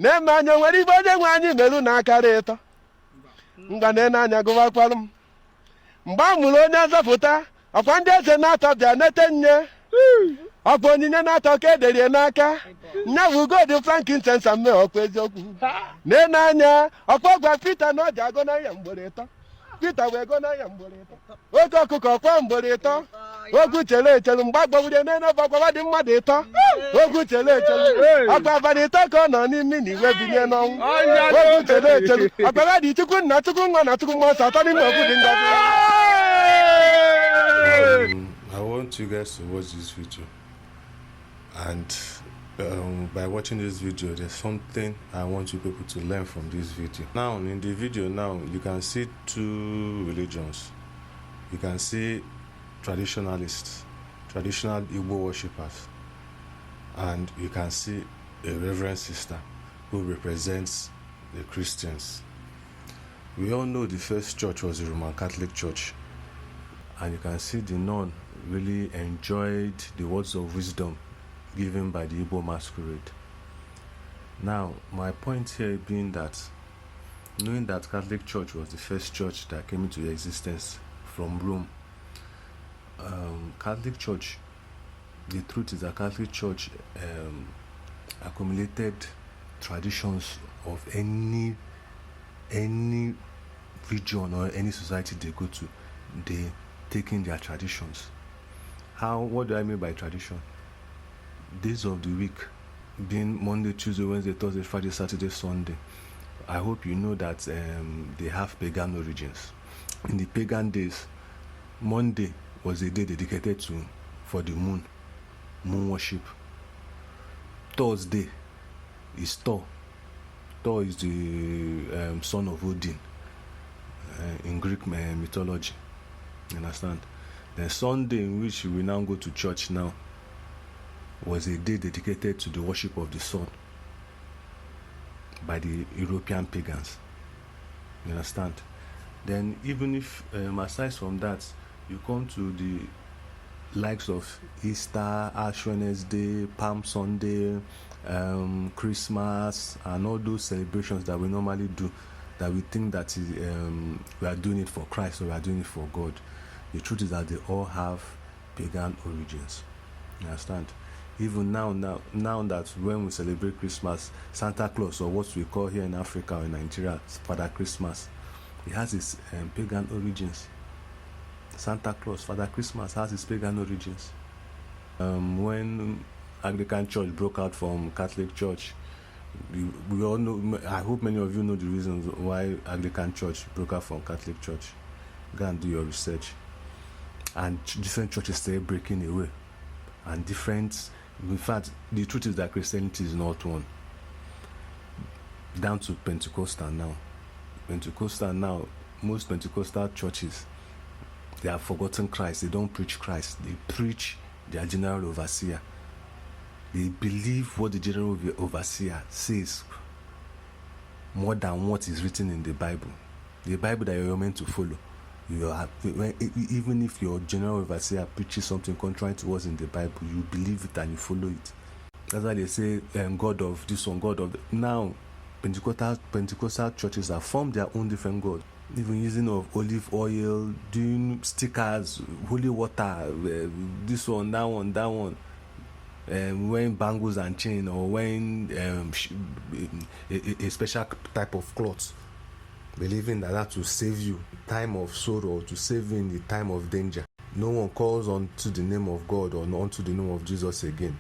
Na-eme anya nwere ibe onye nwe anyị merụ na-akarị ịtọ. Ngwa na-ene anya gụwakwalụ m. Mgbe a mụrụ onye nzọpụta, ọkwa ndị eze na-atọ bịa nete nye. Ọkwa onyinye na-atọ ka ederie n'aka. Nya bụ gold frankincense mme ọkwa eziokwu. Na-ene anya ọkwa gwa Pita na ọ ji agụ n'anya mgbere ịtọ. Pita wee go n'anya mgbere ịtọ. Oke ọkụkọ ọkwa mgbere ịtọ. Ogwu chere echere mgbe agbawurie n'elu ọgbakwa dị mmadụ ịtọ. Ogwu chere echere ọkwa abalị ịtọ ka ọ nọ n'imi na iwe binye n'ọnwụ. Ogwu chere echere ọkwa dị Chukwu nna Chukwu nwa na Chukwu mmụọ nsọ atọ n'ime okwu dị ngọzi. I want you guys to watch this video, and by watching this video there's something I want you people to learn from this video. Now in the video you can see two religions. You can see traditionalists, traditional Igbo worshippers, and you can see a reverend sister who represents the Christians. We all know the first church was the Roman Catholic Church, and you can see the nun really enjoyed the words of wisdom given by the Igbo Masquerade. Now, my point here being that, knowing that Catholic Church was the first church that came into existence from Rome, Catholic Church, the truth is that Catholic Church accumulated traditions of any region or any society they go to. They take in their traditions. What do I mean by tradition? Days of the week being Monday, Tuesday, Wednesday, Thursday, Friday, Saturday, Sunday. I hope you know that they have pagan origins. In the pagan days, Monday was a day dedicated for the moon worship. Thursday is Thor. Thor is the son of Odin in Greek mythology. You understand? Then Sunday, in which we now go to church now, was a day dedicated to the worship of the sun by the European pagans. You understand? Then even if aside from that, you come to the likes of Easter, Ash Wednesday, Palm Sunday, Christmas, and all those celebrations that we normally do, that we think that we are doing it for Christ or we are doing it for God. The truth is that they all have pagan origins. You understand? Even now that when we celebrate Christmas, Santa Claus, or what we call here in Africa or in Nigeria, Father Christmas, it has its pagan origins. Santa Claus, Father Christmas has its pagan origins. When Anglican Church broke out from Catholic Church, we all know, I hope many of you know the reasons why Anglican Church broke out from Catholic Church. Go and do your research. And different churches started breaking away. And in fact, the truth is that Christianity is not one. Down to Pentecostal now. Most Pentecostal churches, they have forgotten Christ. They don't preach Christ. They preach their general overseer. They believe what the general overseer says more than what is written in the Bible. The Bible that you're meant to follow. Even if your general overseer preaches something contrary to what's in the Bible, you believe it and you follow it. That's why they say God of this one, God of that. Now, Pentecostal churches have formed their own different gods, even using of olive oil, doing stickers, holy water, this one, that one, wearing bangles and chain, or wearing a special type of cloth, believing that will save you time of sorrow, to save you in the time of danger. No one calls unto the name of God or unto the name of Jesus again.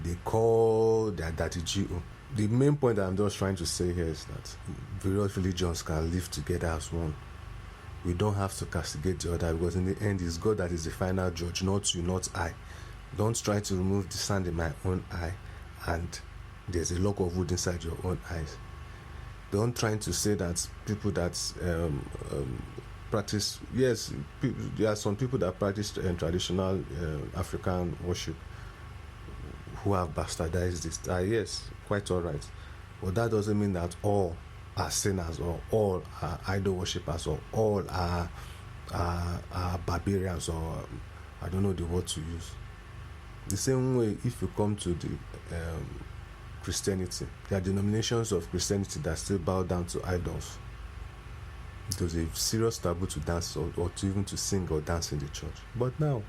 They call their daddy G.O. The main point that I'm just trying to say here is that various religions can live together as one. We don't have to castigate the other, because in the end it's God that is the final judge, not you, not I. Don't try to remove the sand in my own eye and there's a log of wood inside your own eyes. Don't try to say that people that practice, yes, there are some people that practice traditional African worship who have bastardized this. Yes, quite all right. But that doesn't mean that all are sinners, or all are idol worshippers, or all are barbarians, or I don't know the word to use. The same way, if you come to the Christianity. There are denominations of Christianity that still bow down to idols. It was a serious taboo to dance or to even to sing or dance in the church. But now,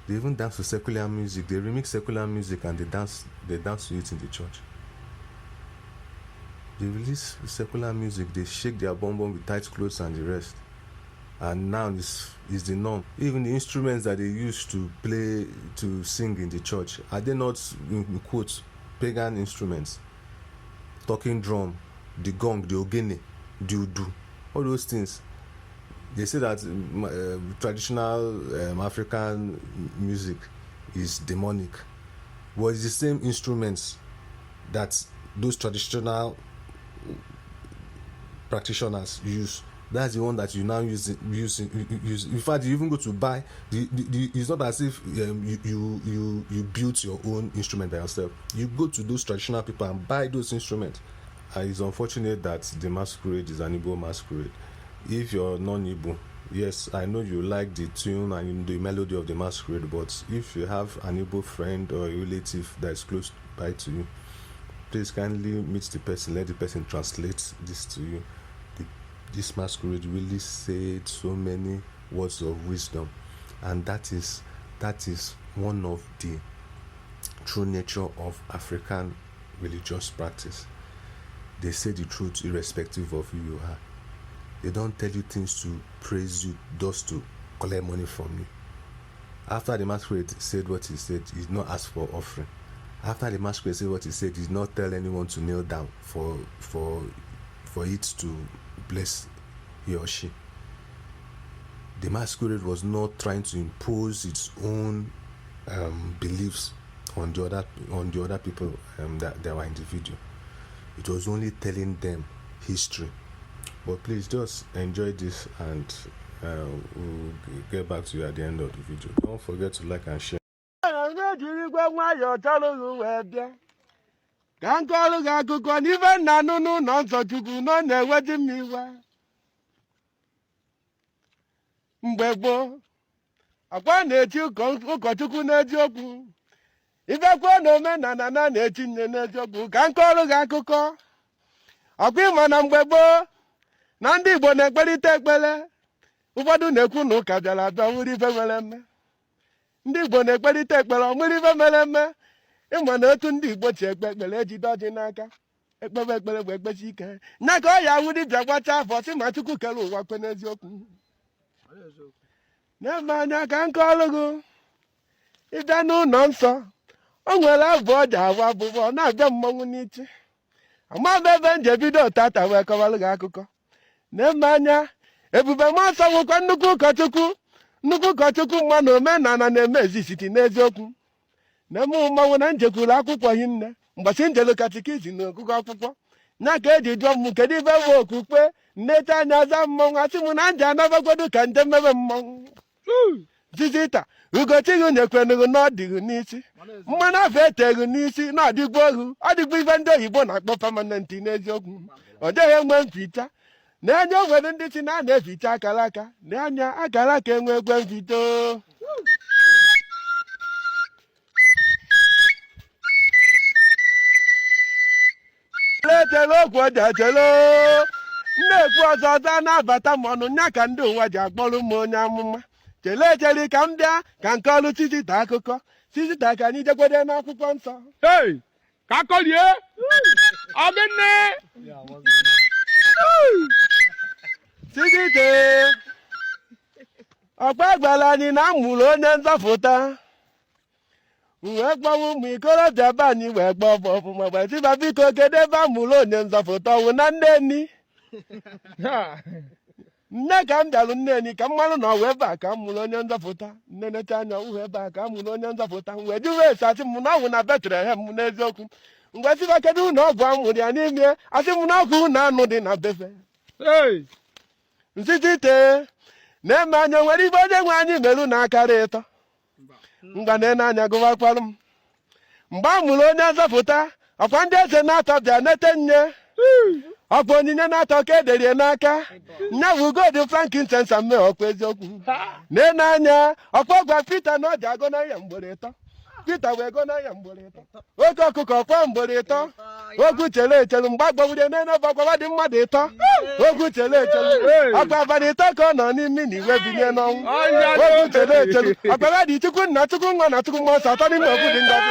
they even dance to secular music. They remix secular music and they dance to it in the church. They release secular music, they shake their bum with tight clothes and the rest. And now is the norm. Even the instruments that they used to play, to sing in the church, are they not, in quotes, pagan instruments? Talking drum, the gong, the ogene, the udu, all those things. They say that traditional African music is demonic. But it's the same instruments that those traditional practitioners use. That's the one that you now use. In fact, you even go to buy. It's not as if you built your own instrument by yourself. You go to those traditional people and buy those instruments. And it's unfortunate that the masquerade is an Igbo masquerade. If you're non-Igbo, yes, I know you like the tune and the melody of the masquerade, but if you have an Igbo friend or a relative that is close by to you, please kindly meet the person, let the person translate this to you. This masquerade really said so many words of wisdom, and that is one of the true nature of African religious practice. They say the truth irrespective of who you are. They don't tell you things to praise you, just to collect money from you. After the masquerade said what he said, he did not ask for offering. After the masquerade said what he said, he did not tell anyone to kneel down for it to bless he or she. The masquerade was not trying to impose its own beliefs on the other people that were individual. It was only telling them history. But please just enjoy this, and we'll get back to you at the end of the video. Don't forget to like and share. Mgbe gboo, akwa na-eti ụkọchukwu n'eziokwu, ibekwa na omenala na-eti nne n'eziokwu. Ka nkọrọ gị akụkọ, ọkwa ịma na mgbe gboo na ndị Igbo na-ekperịta ekpere, ụfọdụ na-ekwu na ụka bịara abịa nwere ife mere eme. Ndị Igbo na-ekperịta ekpere ọ nwere ife mere eme. Ịma na otu ndị Igbo si ekpe ekpere ejide ọjị n'aka, ekpebe ekpere bụ ekpesi ike. Nya ka ọ ya wụ dibịa gbacha afọ sị ma Chukwu kere ụwa kwe n'eziokwu. N'ebe anya ka nke ọrụ gị ịbịa n'ụlọ nsọ, o nwere abụ ọ ji abụ abụbọ ọ na-abịa mmọnwụ n'iti. Amaghị ebe m ji ebido tata wee kọwara gị akụkọ. N'ebe anya ebube mmụọ nsọ nwekwa nnukwu ụkọchukwu mma na omenala na-eme ezisiti n'eziokwu. Na-eme mmanwụ na njekwuru akwụkwọ hinne mgbasi njelu katikizim na ọgụgụ akwụkwọ. Nya ka eji jụọ m kedu ibe bụ okpukpe nneta anya aza mmọnwụ, asị m na nje anabagwado ka nje mebe mmọnwụ. Zizita ugochighị nyekwenughị n'ọdịghị n'isi, mmanụ afọ eteghị n'isi na ọdịgbo ohu, ọdịgbo ife ndị oyibo na-akpọ permanent n'eziokwu. Ọ dịghị enwe mficha. Na-anya o nwere ndị si na a na-eficha akara aka, na-anya akara aka enwe ekwe mfito. Letele okwu ojechelo na-ekwu ọzọ ọzọ na-abata m ọnụ, nya ka ndị ụwa ji akpọrọ m onye amụma. Chele echeli ka m bịa ka nke ọrụ Sizita akụkọ. Sizita ka anyị jekwede n'akwụkwọ nsọ. Ka akọlie ọgịnị Sizita ọkpa gwara anyị na amụrụ onye nzọpụta. Wee gbawa ụmụ ikorobịa be anyị wee gbaa ọfụma wee sịba biko kedu ebe amụrụ onye nzọpụta ọwụ na Neni. Nne ka m bịalụ Neni ka m marụ na ọwụ ebe a ka m mụrụ onye nzọpụta. Nne necha anya ọwụ ebe a ka m mụrụ onye nzọpụta. Wee jụwa esi asị m na ọwụ na Betlehem m n'eziokwu. Mgbe sịba kedu na ọgwụ amụrụ ya n'ime, asị m na ọgwụ na anụ dị na befe. Sizita na-eme anya nwere ibe onye nwe anyị merụ na akara ịtọ. Ngwa na-anya gụwakwalụ m. Mgbe a mụrụ onye nzọpụta, ọkwa ndị eze na-atọ bịa nete nye. Ọkwa onyinye na-atọ ka ederie n'aka. Nya bụ gold frankincense mme ọkwa eziokwu. Na-anya ọkwa gwa Pita na ọ ji agụ na ya mgbere ịtọ. Peter wee go n'anya mgboro ịtọ oge ọkụkọ ọkwa mgboro ịtọ ogwu chere echelu mgbe agbawude n'elu ọgbakwa dị mmadụ ịtọ ogwu chere echelu ọkwa abalị ịtọ ka ọ nọ n'imi na iwe bilie n'ọnwụ ogwu chere echelu ọkpara dị Chukwu nna Chukwu nwa na Chukwu mmụọ nsọ atọ n'ime okwu dị ngọzi